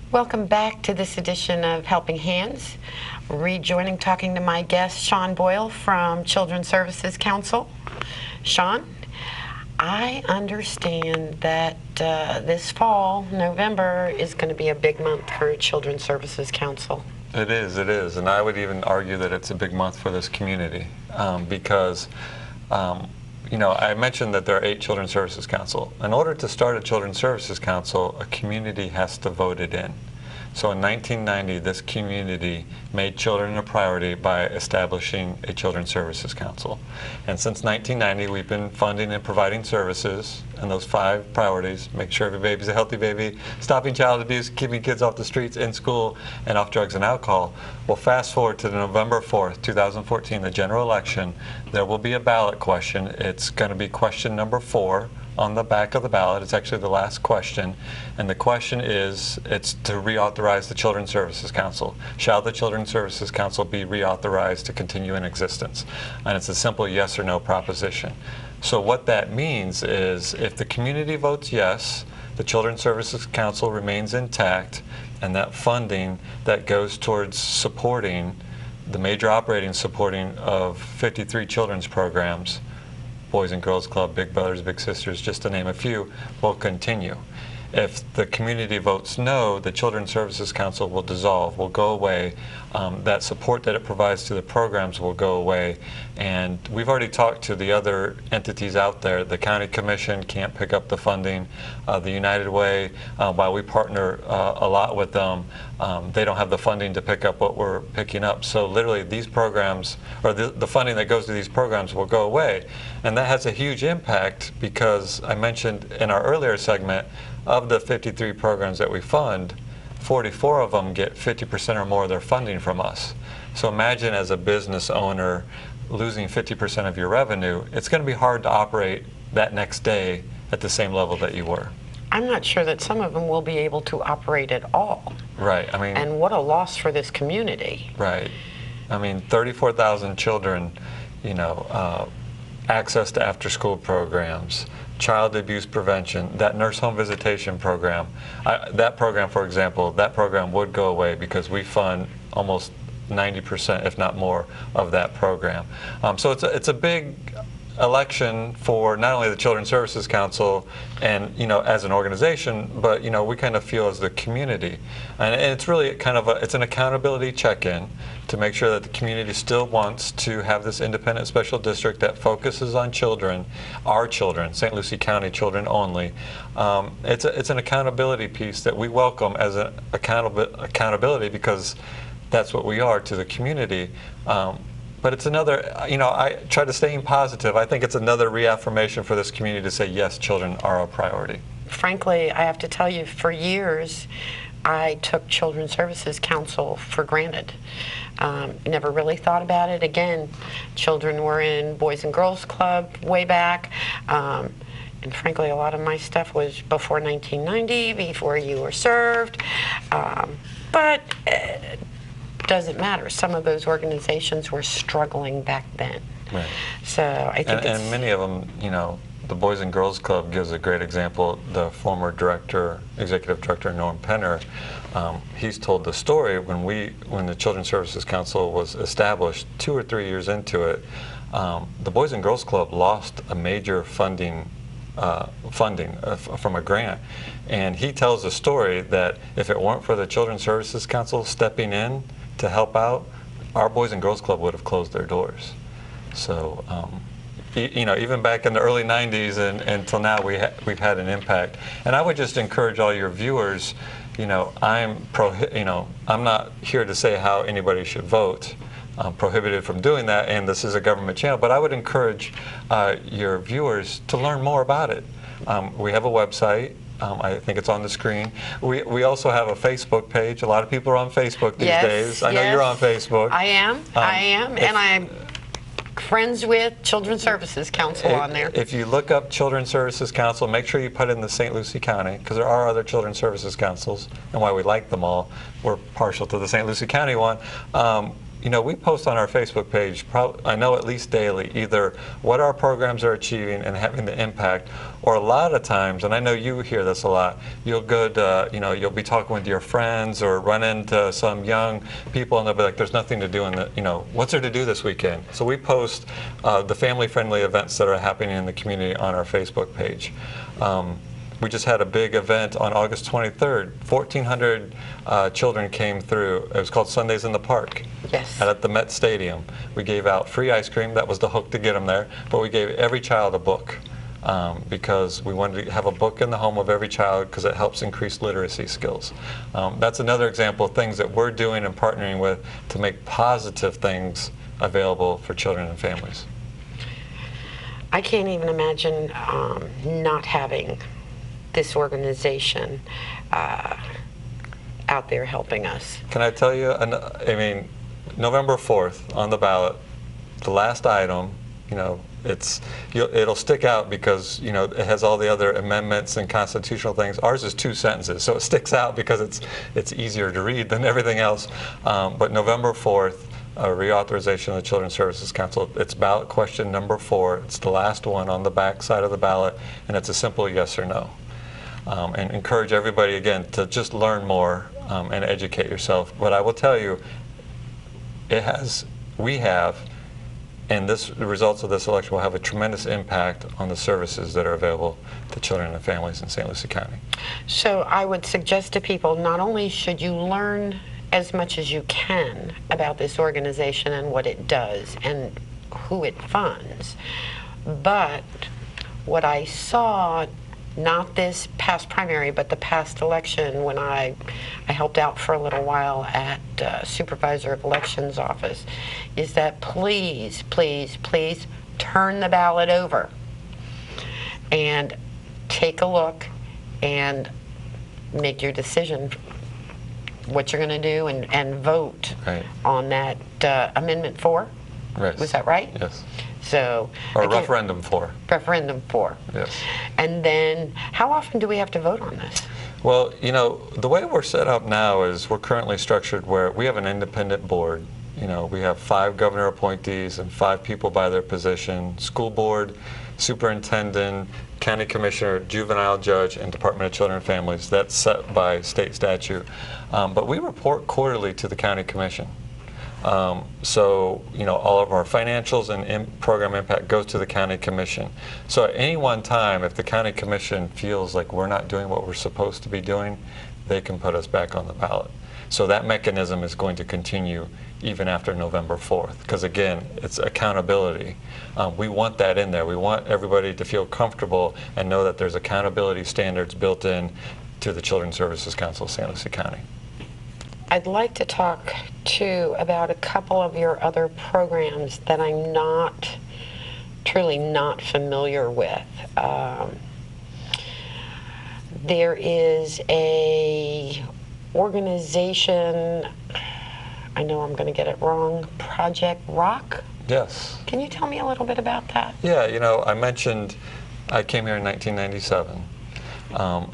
Welcome back to this edition of Helping Hands. Rejoining, talking to my guest, Sean Boyle from Children's Services Council. Sean, I understand that this fall, November, is going to be a big month for Children's Services Council. It is, and I would even argue that it's a big month for this community because you know, I mentioned that there are 8 Children's Services Council. In order to start a Children's Services Council, a community has to vote it in. So in 1990, this community made children a priority by establishing a Children's Services Council. And since 1990, we've been funding and providing services, and those 5 priorities: make sure every baby's a healthy baby, stopping child abuse, keeping kids off the streets, in school, and off drugs and alcohol. Well, fast forward to November 4th, 2014, the general election. There will be a ballot question. It's going to be question number 4 on the back of the ballot. It's actually the last question, and the question is, it's to reauthorize the Children's Services Council. Shall the Children's Services Council be reauthorized to continue in existence? And it's a simple yes or no proposition. So what that means is, if the community votes yes, the Children's Services Council remains intact, and that funding that goes towards supporting the major operating supporting of 53 children's programs, Boys and Girls Club, Big Brothers, Big Sisters, just to name a few, will continue. If the community votes no, the Children's Services Council will dissolve, will go away. That support that it provides to the programs will go away. And we've already talked to the other entities out there. The County Commission can't pick up the funding. The United Way, while we partner a lot with them, they don't have the funding to pick up what we're picking up. So literally these programs, or the funding that goes to these programs, will go away. And that has a huge impact because I mentioned in our earlier segment, of the 53 programs that we fund, 44 of them get 50% or more of their funding from us. So imagine, as a business owner, losing 50% of your revenue. It's going to be hard to operate that next day at the same level that you were. I'm not sure that some of them will be able to operate at all. Right. I mean, and what a loss for this community. Right. I mean, 34,000 children, you know, access to after-school programs, child abuse prevention, that nurse home visitation program. That program, for example, that program would go away because we fund almost 90%, if not more, of that program. So it's a big election for not only the Children's Services Council and, you know, as an organization, but, you know, we kind of feel as the community. And it's really kind of it's an accountability check-in to make sure that the community still wants to have this independent special district that focuses on children, our children, St. Lucie County children only. It's an accountability piece that we welcome as an accountability because that's what we are to the community. But it's another, you know, I try to stay positive. I think it's another reaffirmation for this community to say, yes, children are a priority. Frankly, I have to tell you, for years, I took Children's Services Council for granted. Never really thought about it. Again, children were in Boys and Girls Club way back. And frankly, a lot of my stuff was before 1990, before you were served. But doesn't matter. Some of those organizations were struggling back then. Right. So I think and many of them, you know, the Boys and Girls Club gives a great example. The former director, executive director, Norm Penner, he's told the story when the Children's Services Council was established 2 or 3 years into it. The Boys and Girls Club lost a major funding from a grant, and he tells a story that if it weren't for the Children's Services Council stepping in to help out, our Boys and Girls Club would have closed their doors. So, you know, even back in the early 90s and until now, we've had an impact. And I would just encourage all your viewers, you know, I'm not here to say how anybody should vote. I'm prohibited from doing that, and this is a government channel, but I would encourage your viewers to learn more about it. We have a website. I think it's on the screen. We also have a Facebook page. A lot of people are on Facebook these days. I know you're on Facebook. I am. And I'm friends with Children's Services Council on there. If you look up Children's Services Council, make sure you put in the St. Lucie County, because there are other Children's Services Councils, and why we like them all. We're partial to the St. Lucie County one. you know, we post on our Facebook page, I know at least daily, either what our programs are achieving and having the impact, or a lot of times, and I know you hear this a lot, you'll go to, you know, you'll be talking with your friends or run into some young people and they'll be like, there's nothing to do in the, you know, what's there to do this weekend? So we post the family-friendly events that are happening in the community on our Facebook page. We just had a big event on August 23rd. 1,400 children came through. It was called Sundays in the Park. Yes. At the Met Stadium. We gave out free ice cream. That was the hook to get them there. But we gave every child a book because we wanted to have a book in the home of every child because it helps increase literacy skills. That's another example of things that we're doing and partnering with to make positive things available for children and families. I can't even imagine not having this organization out there helping us. Can I tell you, I mean, November 4th on the ballot, the last item, you know, it'll stick out because, you know, it has all the other amendments and constitutional things. Ours is 2 sentences, so it sticks out because it's easier to read than everything else. But November 4th, reauthorization of the Children's Services Council. It's ballot question number 4. It's the last one on the back side of the ballot, and it's a simple yes or no. And encourage everybody, again, to just learn more and educate yourself. But I will tell you, we have, and the results of this election will have a tremendous impact on the services that are available to children and families in St. Lucie County. So I would suggest to people, not only should you learn as much as you can about this organization and what it does and who it funds, but what I saw, not this past primary, but the past election when I helped out for a little while at Supervisor of Elections office, is that please, please, please turn the ballot over and take a look and make your decision what you're going to do and vote on that Amendment 4. Right. Was that right? Yes. So, or again, referendum 4. Referendum 4. Yes. And then, how often do we have to vote on this? Well, you know, the way we're set up now is we're currently structured where we have an independent board. You know, we have 5 governor appointees and 5 people by their position: school board, superintendent, county commissioner, juvenile judge, and Department of Children and Families. That's set by state statute. But we report quarterly to the county commission. So, you know, all of our financials and program impact goes to the county commission. So at any one time, if the county commission feels like we're not doing what we're supposed to be doing, they can put us back on the ballot. So that mechanism is going to continue even after November 4th, because again, it's accountability. We want that in there. We want everybody to feel comfortable and know that there's accountability standards built in to the Children's Services Council of St. Lucie County. I'd like to talk too about a couple of your other programs that I'm truly not familiar with. There is a organization, I know I'm going to get it wrong, Project Rock? Yes. Can you tell me a little bit about that? Yeah, you know, I mentioned I came here in 1997.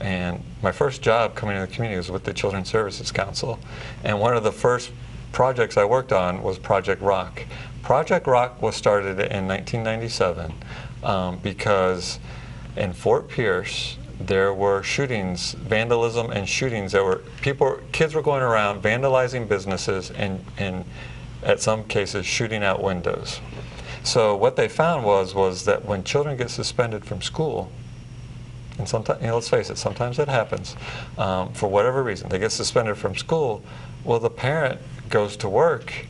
And my first job coming into the community was with the Children's Services Council. And one of the first projects I worked on was Project Rock. Project Rock was started in 1997 because in Fort Pierce there were shootings, vandalism and shootings that were, kids were going around vandalizing businesses and at some cases shooting out windows. So what they found was that when children get suspended from school, and sometimes, you know, let's face it, sometimes it happens. For whatever reason, they get suspended from school. Well, the parent goes to work.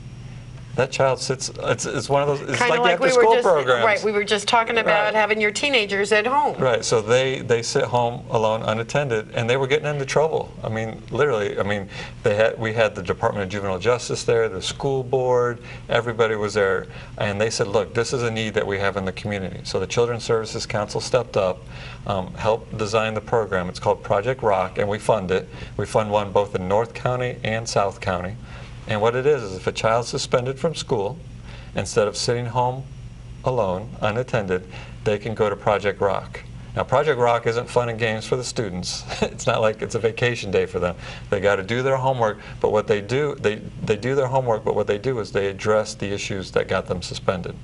That child sits. It's one of those. It's kind like the after-school programs. Right. We were just talking about having your teenagers at home. Right. So they sit home alone, unattended, and they were getting into trouble. I mean, literally. I mean, we had the Department of Juvenile Justice there, the school board, everybody was there, and they said, look, this is a need that we have in the community. So the Children's Services Council stepped up, helped design the program. It's called Project Rock, and we fund it. We fund one both in North County and South County. And what it is if a child's suspended from school, instead of sitting home alone, unattended, they can go to Project Rock. Now, Project Rock isn't fun and games for the students. It's not like it's a vacation day for them. They got to do their homework, but what they do, they do their homework, but what they do is they address the issues that got them suspended.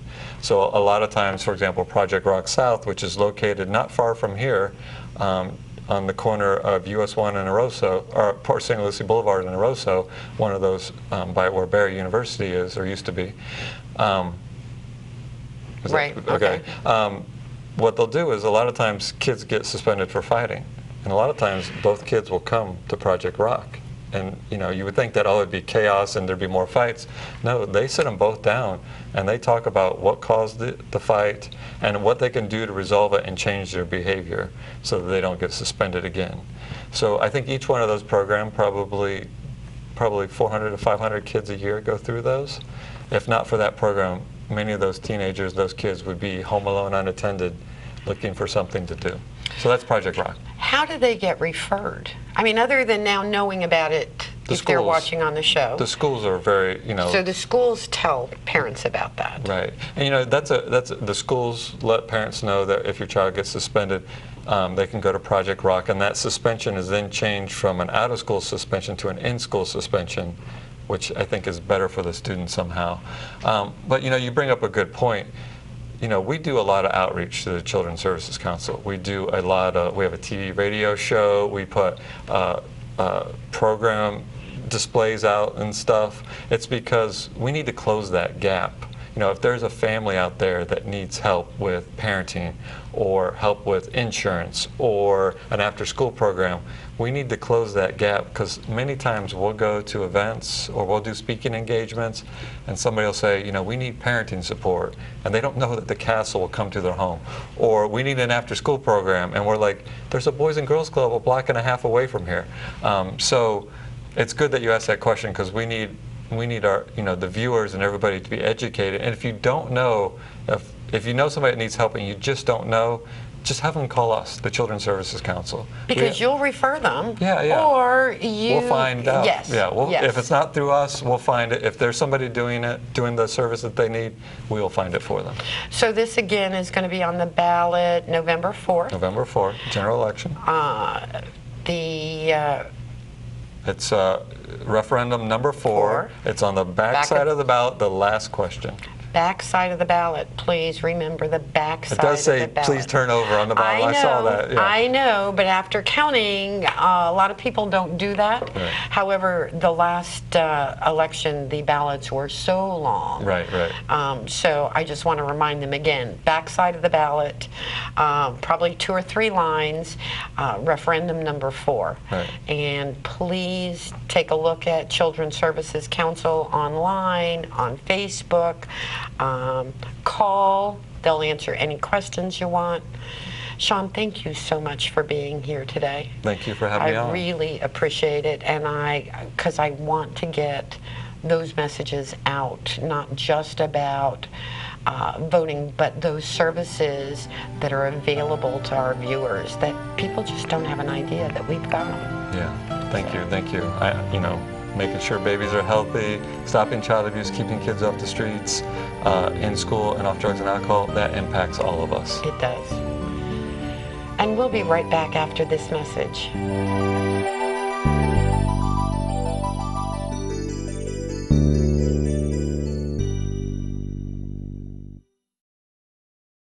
So a lot of times, for example, Project Rock South, which is located not far from here, on the corner of US 1 and Eroso, or Port St. Lucie Boulevard and Eroso, one of those by where Barry University is, or used to be. Right, okay. What they'll do is a lot of times kids get suspended for fighting. And a lot of times both kids will come to Project Rock. And you would think that, oh, it'd be chaos and there'd be more fights. No, they sit them both down and they talk about what caused the fight and what they can do to resolve it and change their behavior so that they don't get suspended again. So I think each one of those programs, probably 400 to 500 kids a year go through those. If not for that program, many of those teenagers, those kids would be home alone unattended looking for something to do. So that's Project Rock. How do they get referred? I mean, other than now knowing about it, if they're watching on the show. The schools are very, So the schools tell parents about that. Right. And the schools let parents know that if your child gets suspended, they can go to Project Rock, and that suspension is then changed from an out-of-school suspension to an in-school suspension, which I think is better for the student somehow. But you bring up a good point. We do a lot of outreach to the Children's Services Council. We do a lot of, we have a TV radio show, we put program displays out and stuff. It's because we need to close that gap. If there's a family out there that needs help with parenting or help with insurance or an after-school program, we need to close that gap, because many times we'll go to events or we'll do speaking engagements and somebody will say, we need parenting support, and they don't know that the castle will come to their home. Or we need an after-school program, and we're like, there's a Boys and Girls Club a block and a half away from here. So it's good that you asked that question, because we need our, the viewers and everybody to be educated. And if you don't know, if you know somebody that needs help and you just don't know, just have them call us, the Children's Services Council. Because you'll refer them. Yeah. Or we'll find out. Yes. Yeah. Yes. If it's not through us, we'll find it. If there's somebody doing the service that they need, we'll find it for them. So this again is going to be on the ballot November 4th. November 4th, general election. It's referendum number 4. It's on the back side of the ballot, the last question. Back side of the ballot. Please remember the back side of the ballot. It does say, please turn over on the bottom. I saw that. Yeah. I know, but after counting, a lot of people don't do that. Right. However, the last election, the ballots were so long. Right. So I just want to remind them again, back side of the ballot, probably 2 or 3 lines, referendum number 4. Right. And please take a look at Children's Services Council online, on Facebook. Call. They'll answer any questions you want. Sean, thank you so much for being here today. Thank you for having me on. I really appreciate it, and because I want to get those messages out, not just about voting, but those services that are available to our viewers that people just don't have an idea that we've got. Yeah, thank you. Making sure babies are healthy, stopping child abuse, keeping kids off the streets, in school and off drugs and alcohol, that impacts all of us. It does. And we'll be right back after this message.